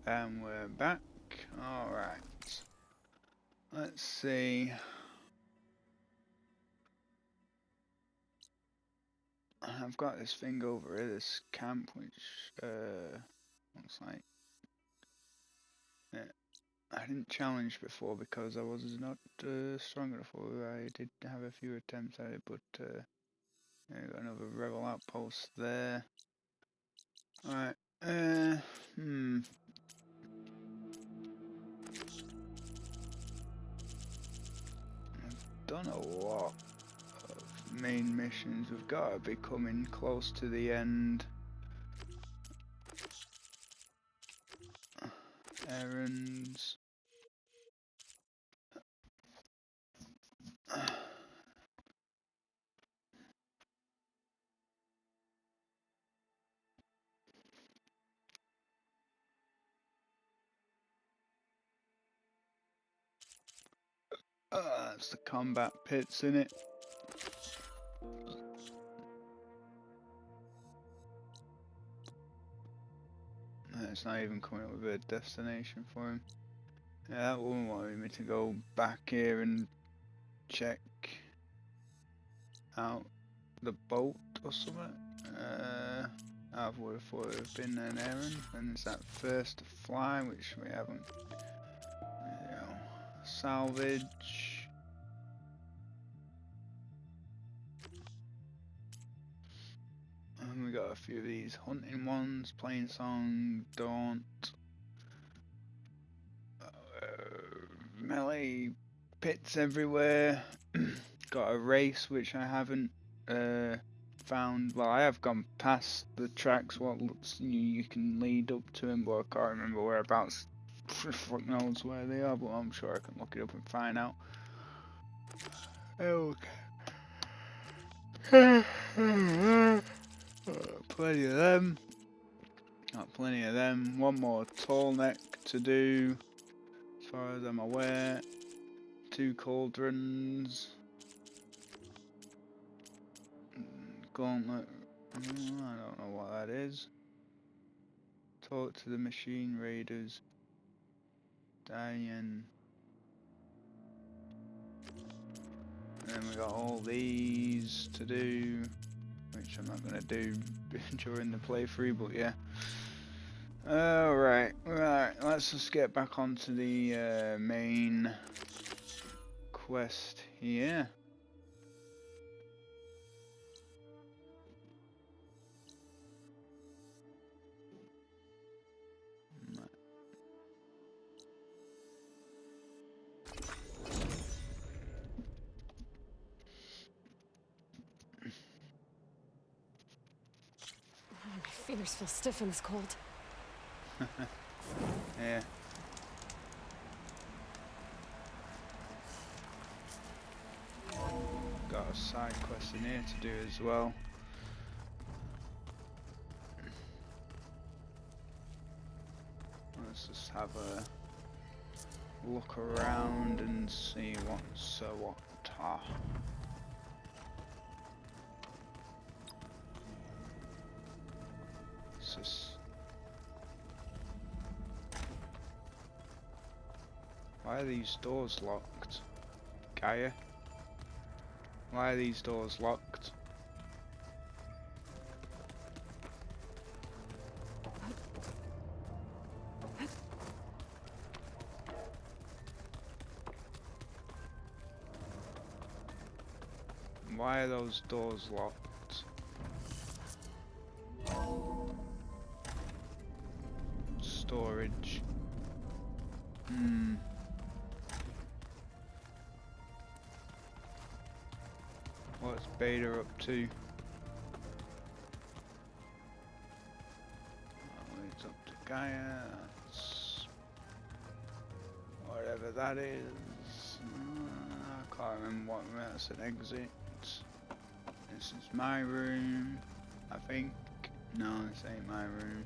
And we're back. Alright. Let's see. I've got this thing over here, this camp, which looks like I didn't challenge before because I was not strong enough. I did have a few attempts at it, but yeah, got another rebel outpost there. Alright. I've done a lot of main missions. We've got to be coming close to the end. Errands. That's the combat pits in it. It's not even coming up with a destination for him. Yeah, that woman wanted me to go back here and check out the boat or something. I would have thought it would have been an errand, and it's that first to fly, which we haven't. You know, salvage. And we got a few of these hunting ones, Plainsong, Daunt, melee pits everywhere. Got a race which I haven't found. Well, I have gone past the tracks. What looks you can lead up to them, but I can't remember whereabouts. Fuck knows where they are, but I'm sure I can look it up and find out. Okay. Plenty of them. Got plenty of them. One more tall neck to do, as far as I'm aware. 2 cauldrons. Gauntlet. I don't know what that is. Talk to the machine raiders. Diane. And then we got all these to do, which I'm not gonna do during the playthrough, but yeah. Alright, let's just get back onto the main quest here. My fingers feel stiff in this cold. Yeah. Got a side quest in here to do as well. Let's just have a look around and see what's what. It's just... Why are these doors locked? Gaia? Why are these doors locked? Why are those doors locked? Storage. What's Beta up to? Oh, it's up to Gaia. That's whatever that is. I can't remember what that's an exit. This is my room, I think. No, this ain't my room.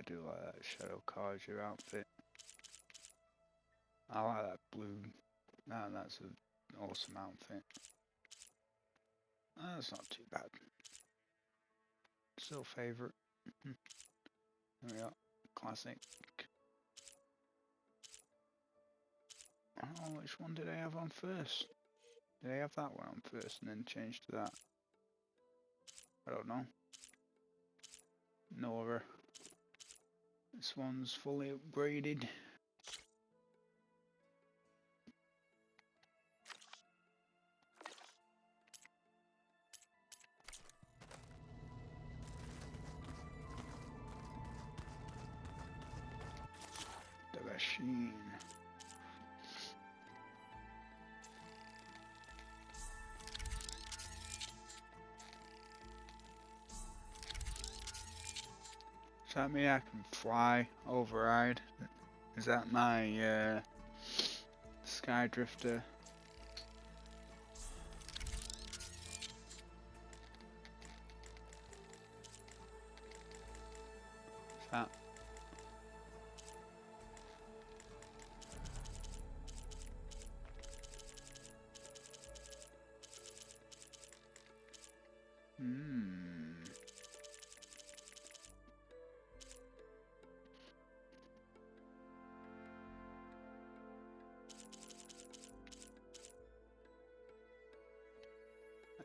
do like that Shadow Carja outfit. I like that blue. That's an awesome outfit. That's not too bad. Still favourite. There we go. Classic. Oh, which one did I have on first? Did I have that one on first and then change to that? I don't know. Nora. This one's fully upgraded. The machine. Does that mean I can fly, override? Is that my Sky Drifter? Is that?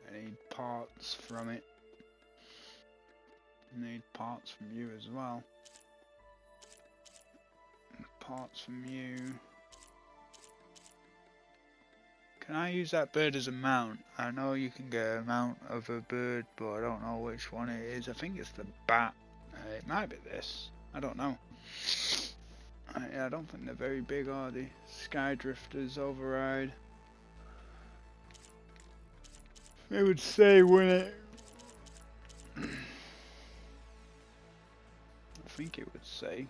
I need parts from it. I need parts from you as well. Parts from you. Can I use that bird as a mount? I know you can get a mount of a bird, but I don't know which one it is. I think it's the bat. It might be this. I don't know. I don't think they're very big, are they? Sky Drifters override. It would say when it... I think it would say.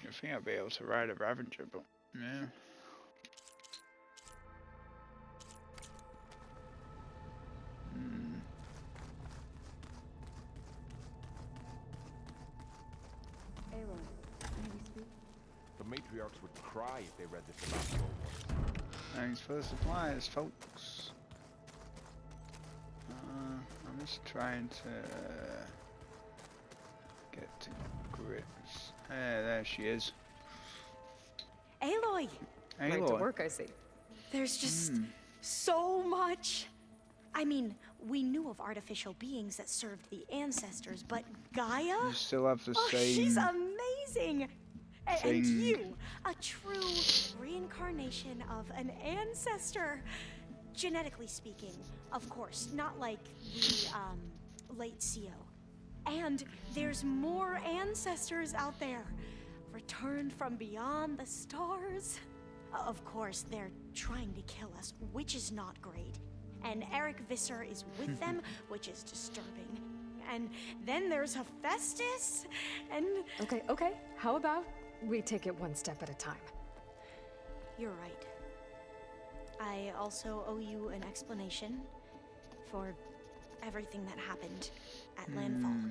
I think I'd be able to ride a Ravager, but yeah. Aloy, may we speak? The matriarchs would cry if they read this about Soul Wars. Thanks for the supplies, folks. I'm just trying to get to grips. There she is. Aloy! Aloy. Right to work, I see. There's just so much. I mean, we knew of artificial beings that served the ancestors, but Gaia? You still have the Oh, same she's amazing! And thing. you, a true reincarnation of an ancestor. Genetically speaking, of course, not like the, late CO. And there's more ancestors out there, returned from beyond the stars. Of course, they're trying to kill us, which is not great. And Eric Visser is with them, which is disturbing. And then there's Hephaestus, and... Okay. How about we take it one step at a time? You're right. I also owe you an explanation for everything that happened at Landfall.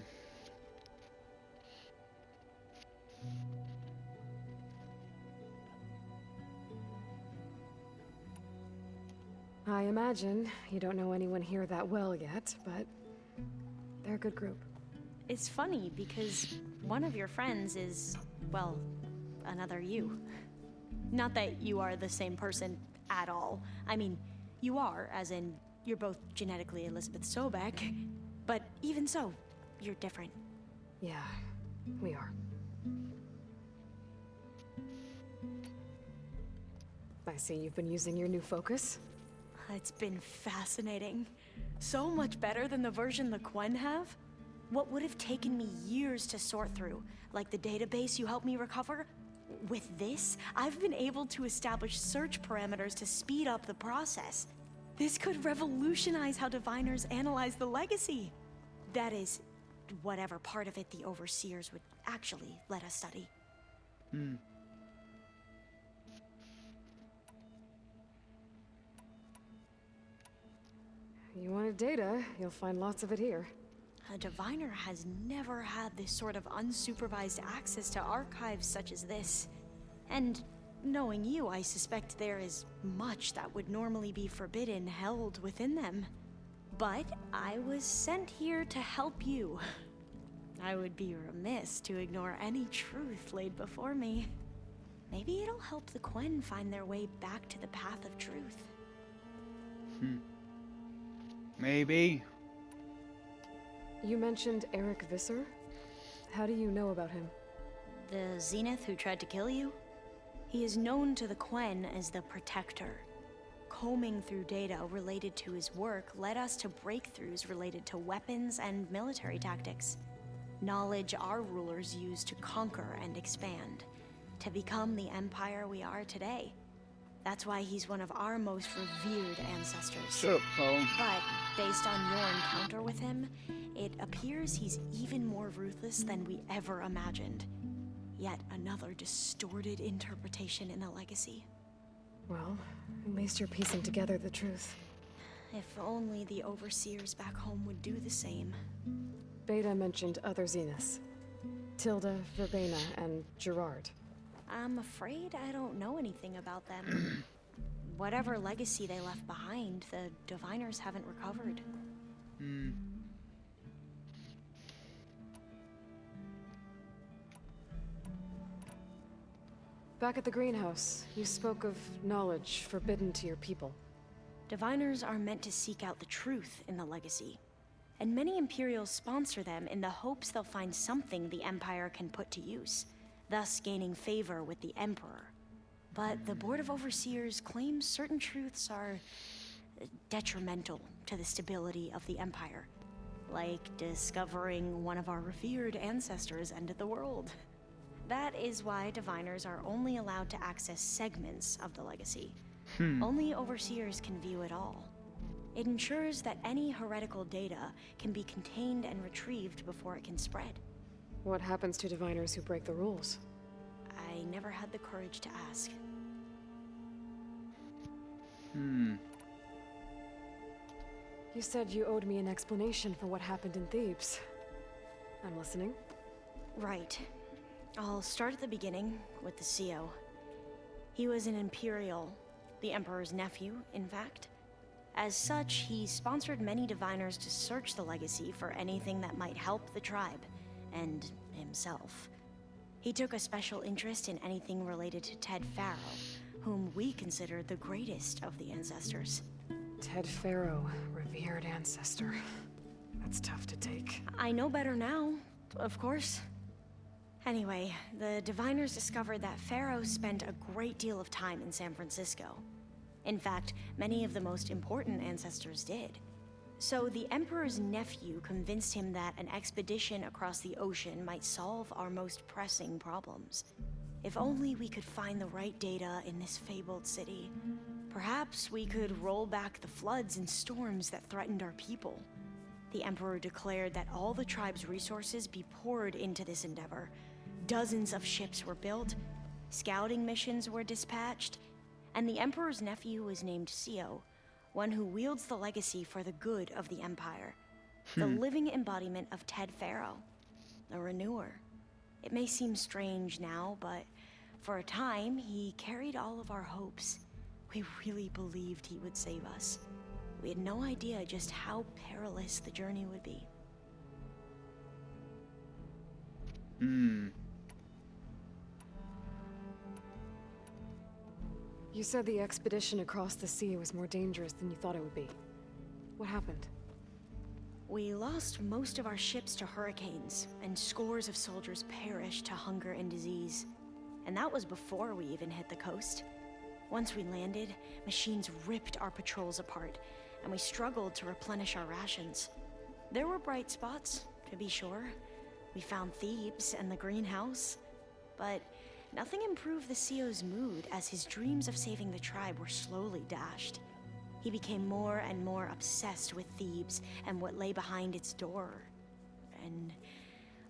I imagine you don't know anyone here that well yet, but they're a good group. It's funny because one of your friends is, well, another you. Not that you are the same person at all. I mean, you are, as in, you're both genetically Elizabeth Sobek, but even so, you're different. Yeah, we are. I see you've been using your new focus. It's been fascinating. So much better than the version the Quen have. What would have taken me years to sort through, like the database you helped me recover, with this, I've been able to establish search parameters to speed up the process. This could revolutionize how diviners analyze the legacy. That is, whatever part of it the overseers would actually let us study. You wanted data, you'll find lots of it here. A diviner has never had this sort of unsupervised access to archives such as this. And knowing you, I suspect there is much that would normally be forbidden held within them. But I was sent here to help you. I would be remiss to ignore any truth laid before me. Maybe it'll help the Quen find their way back to the path of truth. Maybe. You mentioned Eric Visser? How do you know about him? The Zenith who tried to kill you? He is known to the Quen as the Protector. Combing through data related to his work led us to breakthroughs related to weapons and military tactics. Knowledge our rulers used to conquer and expand, to become the empire we are today. That's why he's one of our most revered ancestors. Shut up, Paul. But based on your encounter with him, it appears he's even more ruthless than we ever imagined. Yet another distorted interpretation in the legacy. Well, at least you're piecing together the truth. If only the overseers back home would do the same. Beta mentioned other Zeniths. Tilda, Verbena, and Gerard. I'm afraid I don't know anything about them. Whatever legacy they left behind, the Diviners haven't recovered. Back at the greenhouse, you spoke of knowledge forbidden to your people. Diviners are meant to seek out the truth in the legacy, and many Imperials sponsor them in the hopes they'll find something the Empire can put to use, thus gaining favor with the Emperor. But the Board of Overseers claims certain truths are detrimental to the stability of the Empire, like discovering one of our revered ancestors ended the world. That is why Diviners are only allowed to access segments of the legacy. Only Overseers can view it all. It ensures that any heretical data can be contained and retrieved before it can spread. What happens to Diviners who break the rules? I never had the courage to ask. You said you owed me an explanation for what happened in Thebes. I'm listening. Right. I'll start at the beginning with the CO. He was an Imperial, the Emperor's nephew, in fact. As such, he sponsored many Diviners to search the legacy for anything that might help the tribe, and himself. He took a special interest in anything related to Ted Faro, whom we consider the greatest of the ancestors. Ted Faro, revered ancestor. That's tough to take. I know better now, of course. Anyway, the Diviners discovered that Faro spent a great deal of time in San Francisco. In fact, many of the most important ancestors did. So the Emperor's nephew convinced him that an expedition across the ocean might solve our most pressing problems. If only we could find the right data in this fabled city, perhaps we could roll back the floods and storms that threatened our people. The Emperor declared that all the tribe's resources be poured into this endeavor. Dozens of ships were built, scouting missions were dispatched, and the Emperor's nephew was named CO, one who wields the legacy for the good of the Empire. The living embodiment of Ted Faro, a renewer. It may seem strange now, but for a time, he carried all of our hopes. We really believed he would save us. We had no idea just how perilous the journey would be. You said the expedition across the sea was more dangerous than you thought it would be. What happened? We lost most of our ships to hurricanes, and scores of soldiers perished to hunger and disease. And that was before we even hit the coast. Once we landed, machines ripped our patrols apart, and we struggled to replenish our rations. There were bright spots, to be sure. We found Thebes and the greenhouse, but nothing improved the CO's mood as his dreams of saving the tribe were slowly dashed. He became more and more obsessed with Thebes and what lay behind its door, and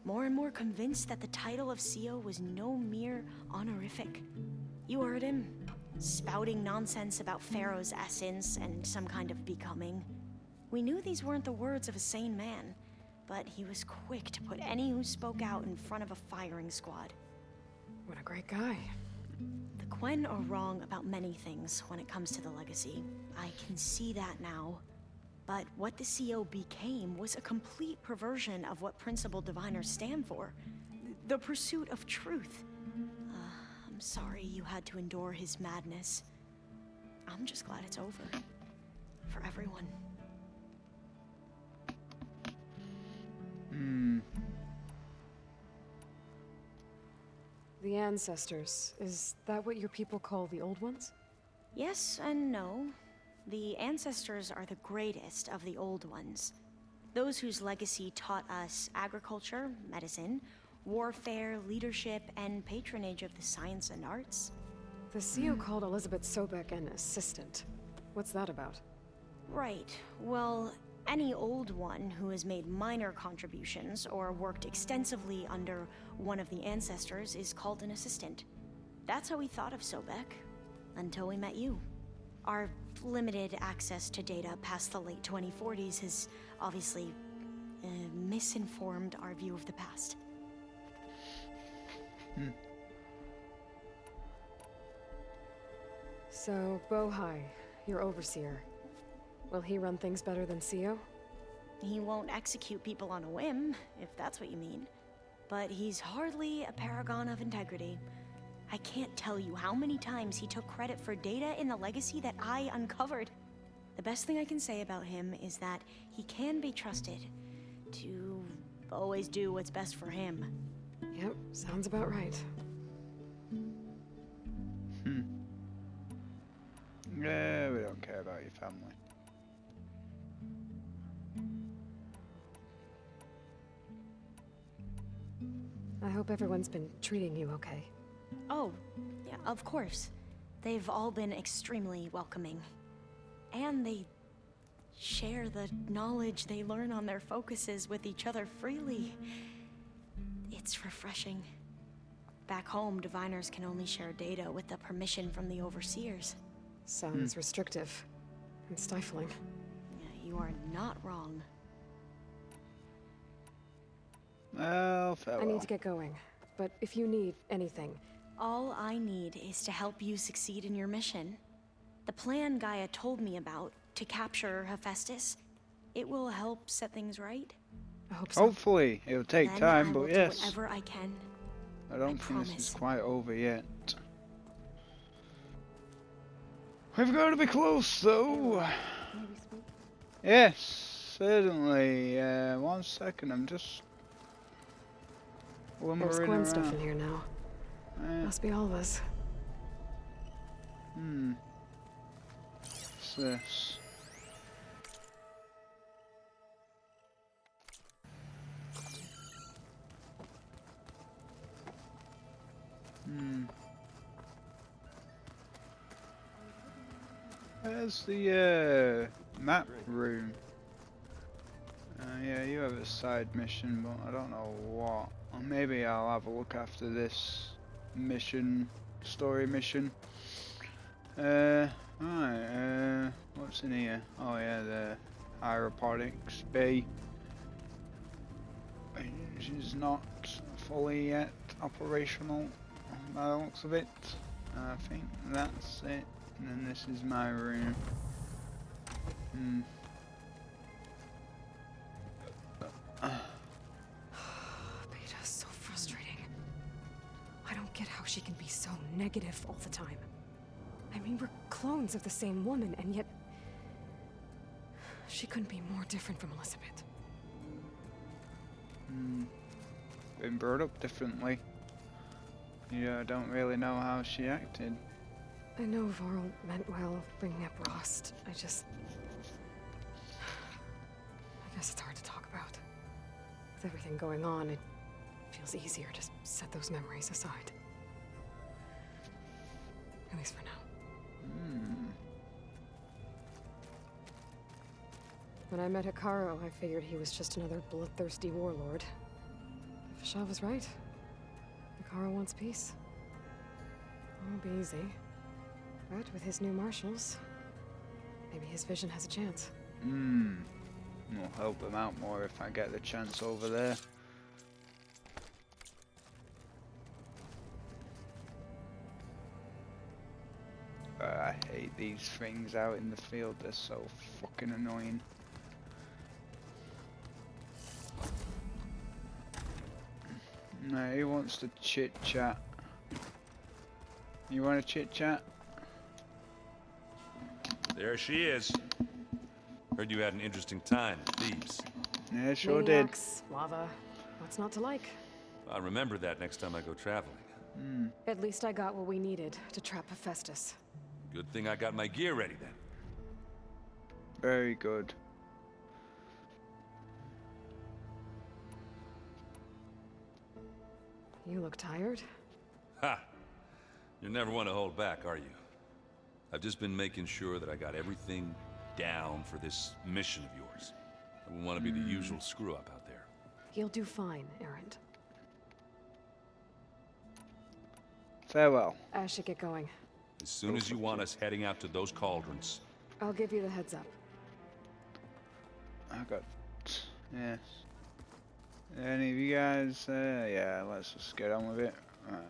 more convinced that the title of CO was no mere honorific. You heard him, spouting nonsense about Pharaoh's essence and some kind of becoming. We knew these weren't the words of a sane man, but he was quick to put any who spoke out in front of a firing squad. What a great guy. The Quen are wrong about many things when it comes to the legacy. I can see that now. But what the CO became was a complete perversion of what Principal Diviners stand for. The pursuit of truth. I'm sorry you had to endure his madness. I'm just glad it's over. For everyone. The ancestors, is that what your people call the old ones? Yes and no. The ancestors are the greatest of the old ones. Those whose legacy taught us agriculture, medicine, warfare, leadership, and patronage of the science and arts. The CO called Elizabeth Sobek an assistant. What's that about? Right. Well, any old one who has made minor contributions or worked extensively under one of the ancestors is called an assistant. That's how we thought of Sobek, until we met you. Our limited access to data past the late 2040s has obviously misinformed our view of the past. So, Bohai, your overseer. Will he run things better than CO? He won't execute people on a whim, if that's what you mean. But he's hardly a paragon of integrity. I can't tell you how many times he took credit for data in the legacy that I uncovered. The best thing I can say about him is that he can be trusted to always do what's best for him. Yep, sounds about right. Yeah, we don't care about your family. I hope everyone's been treating you okay. Oh, yeah, of course. They've all been extremely welcoming. And they share the knowledge they learn on their focuses with each other freely. It's refreshing. Back home, diviners can only share data with the permission from the overseers. Sounds restrictive and stifling. Yeah, you are not wrong. Well, I farewell. need to get going, but if you need anything, All I need is to help you succeed in your mission. The plan Gaia told me about to capture Hephaestus, it will help set things right. I hope so. Hopefully, it'll take Then time, I will but do yes. whatever I can. I don't think this is promise. quite over yet. We've got to be close, though. Yes, certainly. 1 second, I'm just There's lumbering Gwen around. stuff in here now. Must be all of us. What's this? There's the map room. Yeah, you have a side mission, but I don't know what. Or maybe I'll have a look after this mission, story mission. Right, what's in here? Oh yeah, the aeropotics bay, which is not fully yet operational by the looks of it. I think that's it. And then this is my room. Beta's so frustrating. I don't get how she can be so negative all the time. I mean, we're clones of the same woman, and yet she couldn't be more different from Elizabeth. Been brought up differently. Yeah, I don't really know how she acted. I know Varl meant well, bringing up Rost. I guess it's hard to talk about. With everything going on, it feels easier to set those memories aside. At least for now. When I met Hikaru, I figured he was just another bloodthirsty warlord. Fashav was right. Hikaru wants peace. It won't be easy. But with his new marshals, maybe his vision has a chance. Will help them out more if I get the chance over there. I hate these things out in the field, they're so fucking annoying. No, who wants to chit chat? You want to chit chat? There she is. Heard you had an interesting time, Thebes. Yeah, sure Maniacs, lava. What's not to like? I'll remember that next time I go traveling. did. At least I got what we needed to trap Hephaestus. Good thing I got my gear ready then. Very good. You look tired. Ha! You never want to hold back, are you? I've just been making sure that I got everything down for this mission of yours. I wouldn't want to be the usual screw-up out there. You'll do fine, Erend. Farewell. I should get going. As soon as you want us heading out to those cauldrons. I'll give you the heads up. I got... yes. Any of you guys? Yeah, let's just get on with it. Alright.